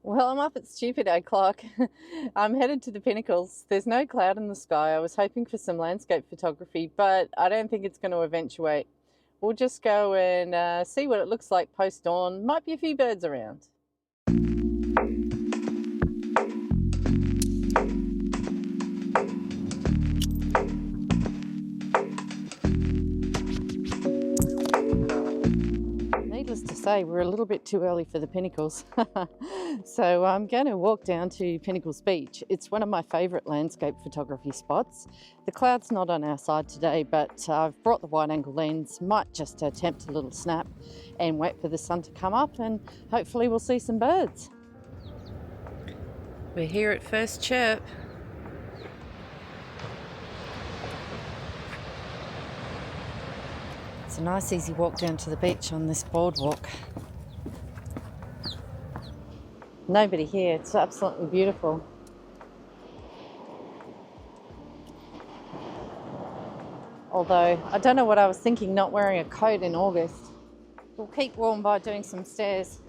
Well, I'm up at stupid 8 o'clock. I'm headed to the Pinnacles. There's no cloud in the sky. I was hoping for some landscape photography, but I don't think it's going to eventuate. We'll just go and see what it looks like post-dawn. Might be a few birds around. Needless to say, we're a little bit too early for the Pinnacles. So I'm going to walk down to Pinnacles Beach. It's one of my favourite landscape photography spots. The cloud's not on our side today, but I've brought the wide angle lens. Might just attempt a little snap and wait for the sun to come up, and hopefully we'll see some birds. We're here at first chirp. It's a nice easy walk down to the beach on this boardwalk. Nobody here, it's absolutely beautiful. Although, I don't know what I was thinking not wearing a coat in August. We'll keep warm by doing some stairs.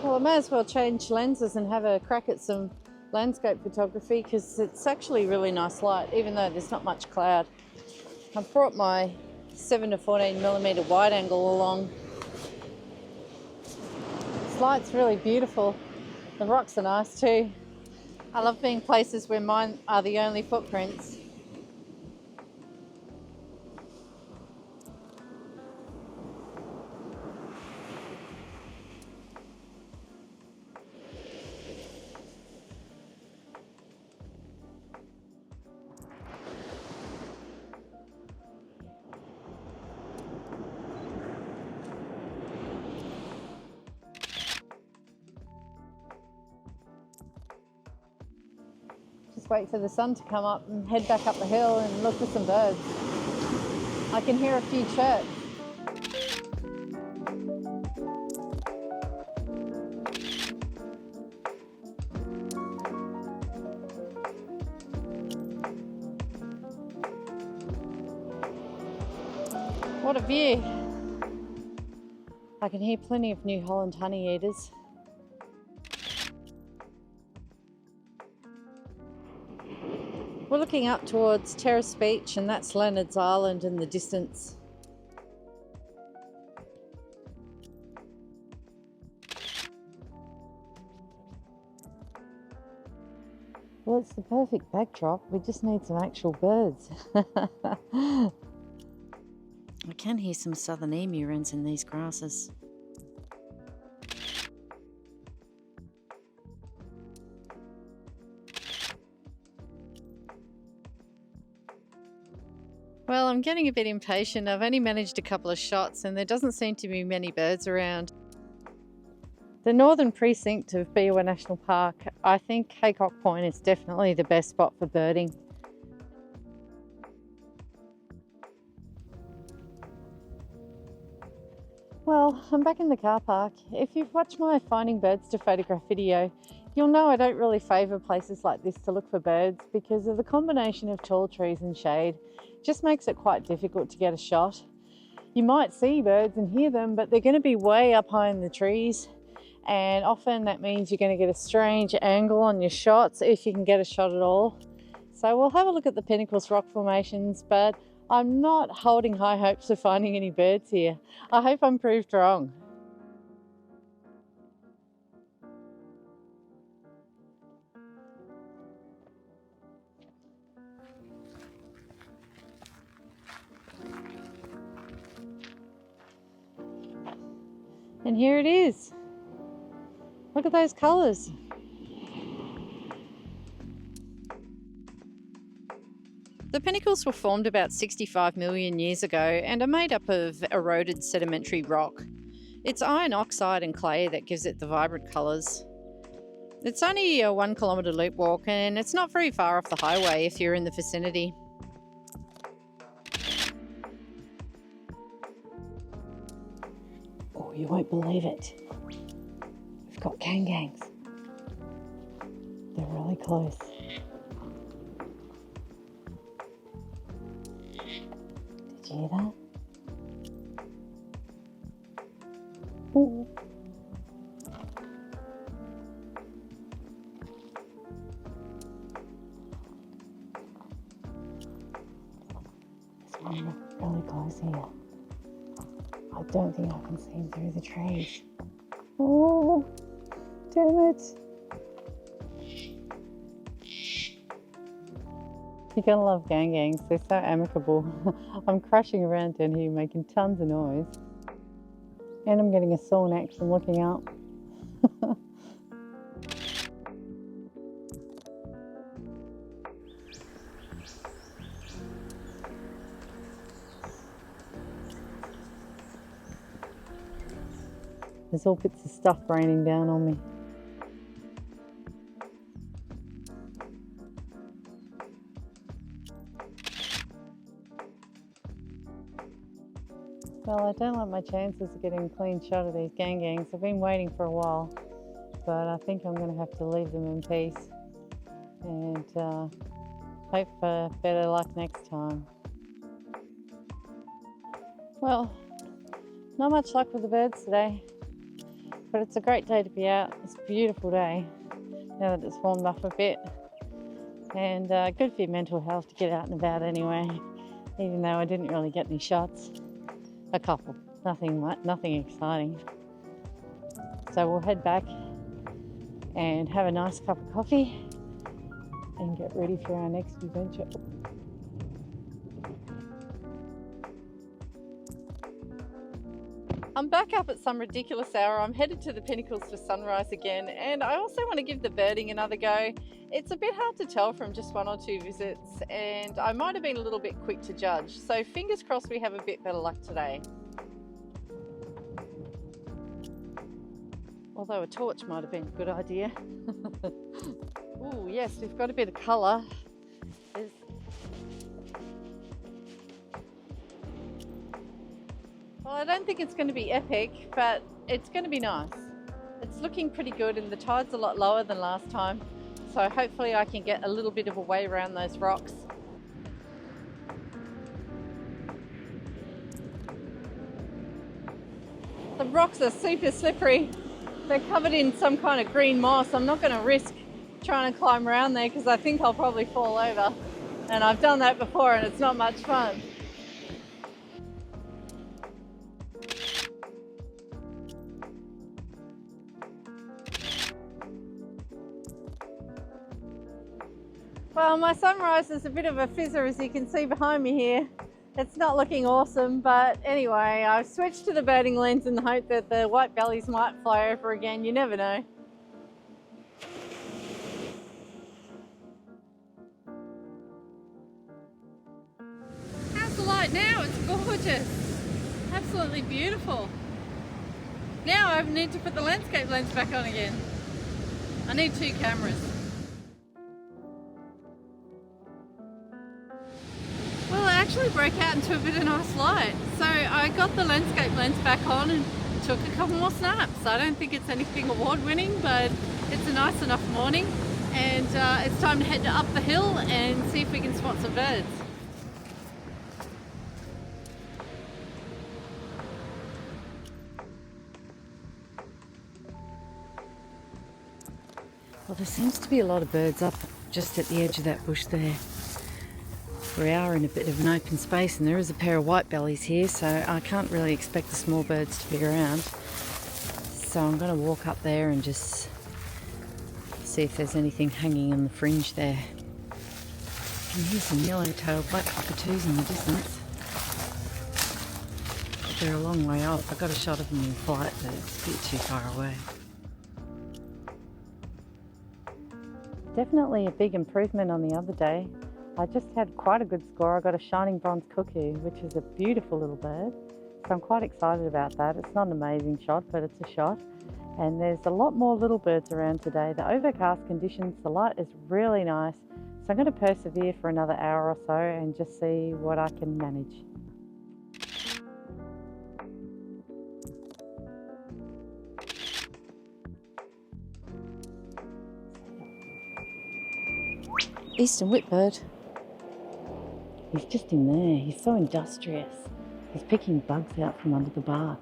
Well, I may as well change lenses and have a crack at some landscape photography because it's actually really nice light, even though there's not much cloud. I've brought my 7 to 14mm wide angle along. This light's really beautiful. The rocks are nice too. I love being places where mine are the only footprints. Just wait for the sun to come up and head back up the hill and look for some birds. I can hear a few chirps. What a view. I can hear plenty of New Holland honeyeaters. We're looking up towards Terrace Beach, and that's Leonard's Island in the distance. Well, it's the perfect backdrop. We just need some actual birds. I can hear some Southern Emu Wrens in these grasses. Well, I'm getting a bit impatient. I've only managed a couple of shots and there doesn't seem to be many birds around. The northern precinct of Beowa National Park, I think Haycock Point is definitely the best spot for birding. Well, I'm back in the car park. If you've watched my Finding Birds to Photograph video, you'll know I don't really favour places like this to look for birds because of the combination of tall trees and shade. It just makes it quite difficult to get a shot. You might see birds and hear them, but they're going to be way up high in the trees, and often that means you're going to get a strange angle on your shots if you can get a shot at all. So we'll have a look at the Pinnacles rock formations, but I'm not holding high hopes of finding any birds here. I hope I'm proved wrong. And here it is. Look at those colours. The Pinnacles were formed about 65 million years ago and are made up of eroded sedimentary rock. It's iron oxide and clay that gives it the vibrant colours. It's only a 1 kilometre loop walk and it's not very far off the highway if you're in the vicinity. Oh, you won't believe it. We've got gangs. They're really close. Did you hear that? Ooh. There's one really close here. I don't think I can see him through the trees. Oh, damn it. You're gonna love gangs. They're so amicable. I'm crashing around down here making tons of noise. And I'm getting a sore neck from looking up. There's all bits of stuff raining down on me. Well, I don't like my chances of getting a clean shot of these gangs. I've been waiting for a while, but I think I'm going to have to leave them in peace and hope for better luck next time. Well, not much luck with the birds today, but it's a great day to be out. It's a beautiful day now that it's warmed up a bit, and good for your mental health to get out and about anyway, even though I didn't really get any shots. A couple, nothing exciting. So we'll head back and have a nice cup of coffee and get ready for our next adventure. I'm back up at some ridiculous hour. I'm headed to the Pinnacles for sunrise again, and I also want to give the birding another go. It's a bit hard to tell from just 1 or 2 visits, and I might have been a little bit quick to judge, so fingers crossed we have a bit better luck today. Although a torch might have been a good idea. Oh yes, we've got a bit of colour. Well, I don't think it's going to be epic, but it's going to be nice. It's looking pretty good, and the tide's a lot lower than last time, so hopefully I can get a little bit of a way around those rocks. The rocks are super slippery. They're covered in some kind of green moss. I'm not going to risk trying to climb around there because I think I'll probably fall over, and I've done that before and it's not much fun. Well, my sunrise is a bit of a fizzer, as you can see behind me here. It's not looking awesome, but anyway, I've switched to the birding lens in the hope that the white bellies might fly over again. You never know. How's the light now? It's gorgeous. Absolutely beautiful. Now I need to put the landscape lens back on again. I need 2 cameras. Well, I actually broke out into a bit of nice light. So I got the landscape lens back on and took a couple more snaps. I don't think it's anything award-winning, but it's a nice enough morning. And it's time to head up the hill and see if we can spot some birds. Well, there seems to be a lot of birds up just at the edge of that bush there. We are in a bit of an open space, and there is a pair of white bellies here, so I can't really expect the small birds to be around. So I'm going to walk up there and just see if there's anything hanging on the fringe there. I can hear some yellow-tailed black cockatoos in the distance. But they're a long way off. I got a shot of them in flight, but it's a bit too far away. Definitely a big improvement on the other day. I just had quite a good score. I got a shining bronze cuckoo, which is a beautiful little bird. So I'm quite excited about that. It's not an amazing shot, but it's a shot. And there's a lot more little birds around today. The overcast conditions, the light is really nice. So I'm going to persevere for another hour or so and just see what I can manage. Eastern whitbird. He's just in there. He's so industrious. He's picking bugs out from under the bark.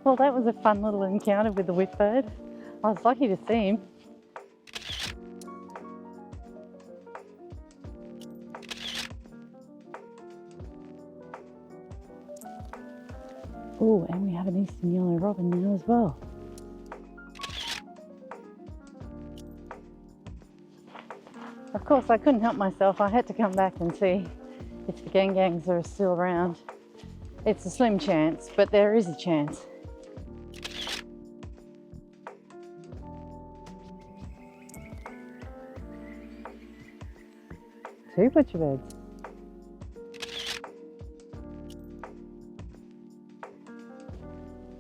Well, that was a fun little encounter with the whipbird. I was lucky to see him. Oh, and we have an eastern yellow robin now as well. Of course, I couldn't help myself. I had to come back and see if the gangangs are still around. It's a slim chance, but there is a chance. Two butcherbirds.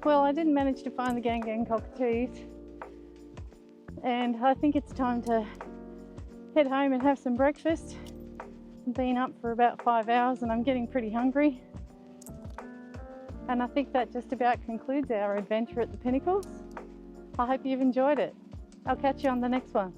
Well, I didn't manage to find the gang cockatoos, and I think it's time to head home and have some breakfast. I've been up for about 5 hours and I'm getting pretty hungry. And I think that just about concludes our adventure at the Pinnacles. I hope you've enjoyed it. I'll catch you on the next one.